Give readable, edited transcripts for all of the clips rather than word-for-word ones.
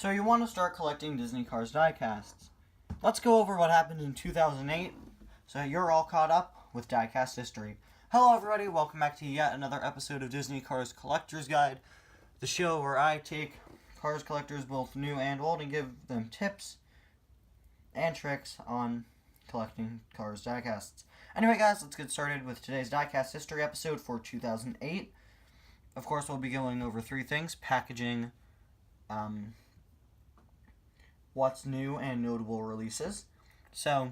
So you want to start collecting Disney Cars diecasts. Let's go over what happened in 2008, so you're all caught up with diecast history. Hello everybody, welcome back to yet another episode of Disney Cars Collector's Guide, the show where I take cars collectors both new and old and give them tips and tricks on collecting cars diecasts. Anyway guys, let's get started with today's diecast history episode for 2008. Of course, we'll be going over three things: packaging, what's new, and notable releases. So,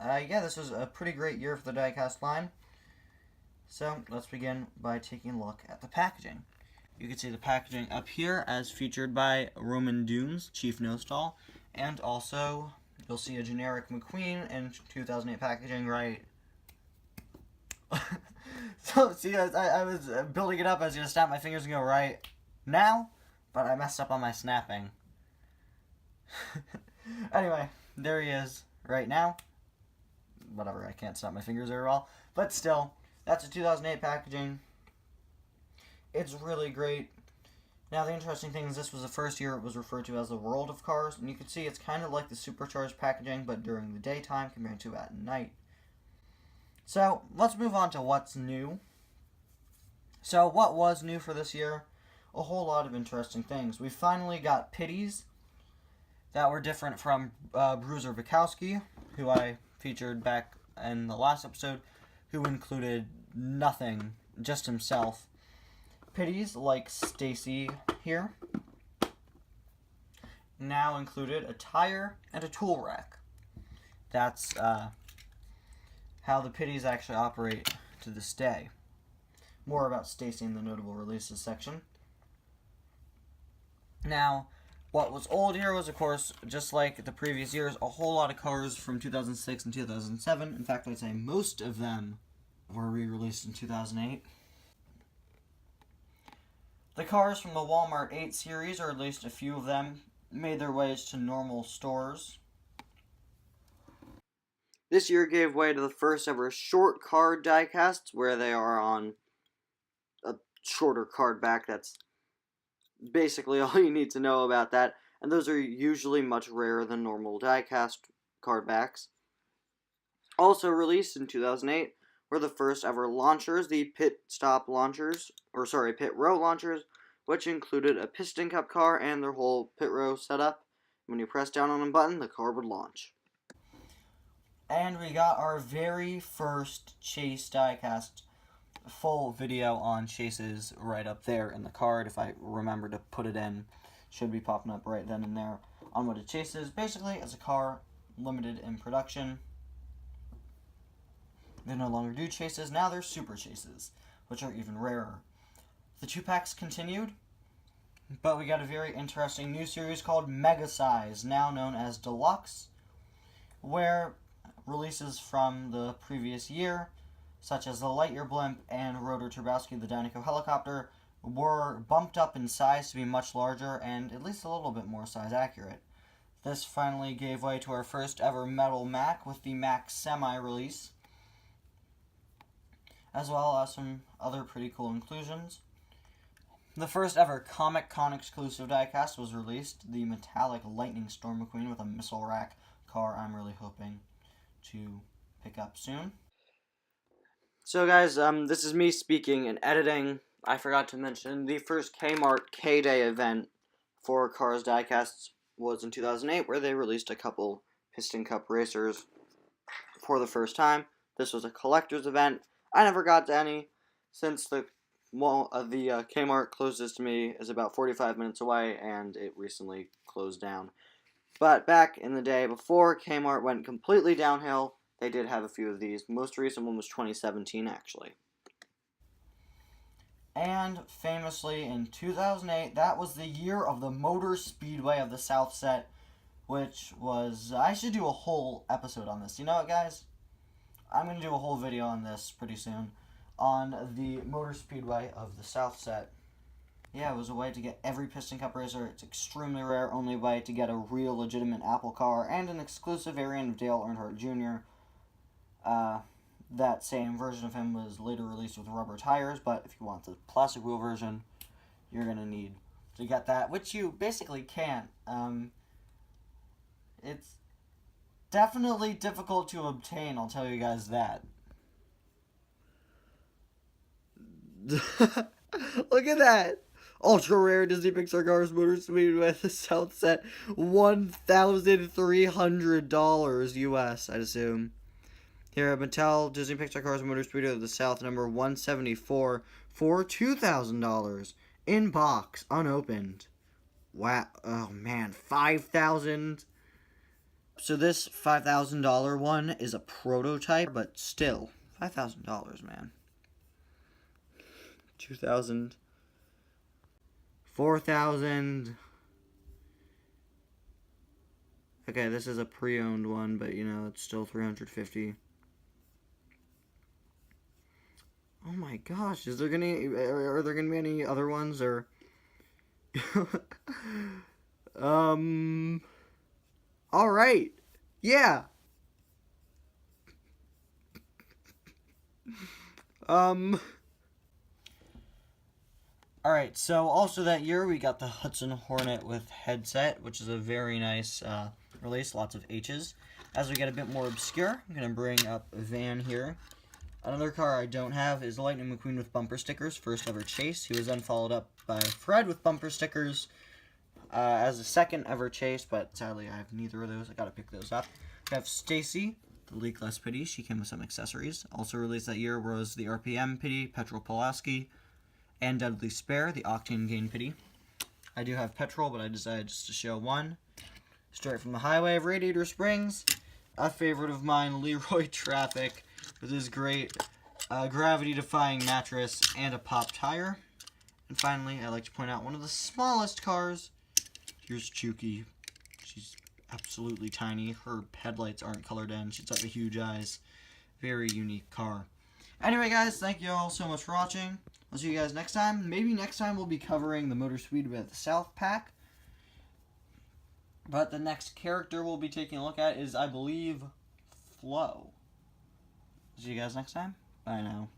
yeah, this was a pretty great year for the diecast line. So, let's begin by taking a look at the packaging. You can see the packaging up here as featured by Roman Dunes, Chief Nostal, and also you'll see a generic McQueen in 2008 packaging right. So, see guys, I was building it up. I was going to snap my fingers and go right now, but I messed up on my snapping. Anyway, there he is right now. Whatever, I can't snap my fingers very well. But still, that's a 2008 packaging. It's really great. Now, the interesting thing is this was the first year it was referred to as the World of Cars. And you can see it's kind of like the supercharged packaging, but during the daytime compared to at night. So, let's move on to what's new. So, what was new for this year? A whole lot of interesting things. We finally got pitties that were different from Bruiser Bukowski, who I featured back in the last episode, who included nothing, just himself. Pitties, like Stacy here, now included a tire and a tool rack. That's how the pitties actually operate to this day. More about Stacy in the notable releases section. Now, what was old here was, of course, just like the previous years, a whole lot of cars from 2006 and 2007. In fact, I'd say most of them were re-released in 2008. The cars from the Walmart 8 series, or at least a few of them, made their ways to normal stores. This year gave way to the first ever short card diecasts, where they are on a shorter card back. That's basically all you need to know about that, and those are usually much rarer than normal diecast card backs. Also released in 2008 were the first ever launchers, the pit row launchers, which included a piston cup car and their whole pit row setup. When you press down on a button, the car would launch. And we got our very first chase diecast. Full video on chases right up there in the card. If I remember to put it in, should be popping up right then and there on what a chase is. Basically, it's a car limited in production. They no longer do chases, now they're super chases, which are even rarer. The 2-packs continued, but we got a very interesting new series called Mega Size, now known as Deluxe, where releases from the previous year, such as the Lightyear Blimp and Rotor Turbowski the Dinoco Helicopter, were bumped up in size to be much larger and at least a little bit more size accurate. This finally gave way to our first ever Metal Mac with the Mac Semi release, as well as some other pretty cool inclusions. The first ever Comic Con exclusive diecast was released, the metallic Lightning Storm McQueen with a missile rack car I'm really hoping to pick up soon. So guys, this is me speaking and editing. I forgot to mention the first Kmart K-Day event for Cars diecasts was in 2008, where they released a couple Piston Cup racers for the first time. This was a collector's event. I never got to any, since the Kmart closest to me is about 45 minutes away, and it recently closed down. But back in the day, before Kmart went completely downhill, they did have a few of these. Most recent one was 2017, actually. And famously, in 2008, that was the year of the Motor Speedway of the South Set, which was... I should do a whole episode on this. You know what, guys? I'm going to do a whole video on this pretty soon, on the Motor Speedway of the South Set. Yeah, it was a way to get every Piston Cup racer. It's extremely rare, only way to get a real legitimate Apple car, and an exclusive variant of Dale Earnhardt Jr., that same version of him was later released with rubber tires, but if you want the plastic wheel version, you're going to need to get that, which you basically can't. It's definitely difficult to obtain, I'll tell you guys that. Look at that! Ultra rare Disney Pixar Cars Motor Speedway with the South set, $1,300 US, I'd assume. Here at Mattel, Disney Pixar Cars Motor Speedway of the South, number 174 for $2,000 in box, unopened. Wow! Oh man, $5,000. So this $5,000 one is a prototype, but still $5,000, man. 2,000. 4,000. Okay, this is a pre-owned one, but you know, it's still 350. Oh my gosh, are there gonna be any other ones, or all right. Yeah. Alright, so also that year we got the Hudson Hornet with headset, which is a very nice release, lots of H's. As we get a bit more obscure, I'm going to bring up a van here. Another car I don't have is Lightning McQueen with bumper stickers, first ever chase. He was then followed up by Fred with bumper stickers as a second ever chase, but sadly I have neither of those. I got to pick those up. We have Stacy, the Leakless Pity. She came with some accessories. Also released that year was the RPM Pity, Petrol Pulaski, and Deadly Spare, the Octane Gain Pity. I do have Petrol, but I decided just to show one. Straight from the highway of Radiator Springs, a favorite of mine, Leroy Traffic, with his great gravity-defying mattress and a pop tire. And finally, I'd like to point out one of the smallest cars. Here's Chuki. She's absolutely tiny. Her headlights aren't colored in. She's got the huge eyes. Very unique car. Anyway, guys, thank you all so much for watching. I'll see you guys next time. Maybe next time we'll be covering the Motor Speedway at the South pack. But the next character we'll be taking a look at is, I believe, Flo. See you guys next time. Bye now.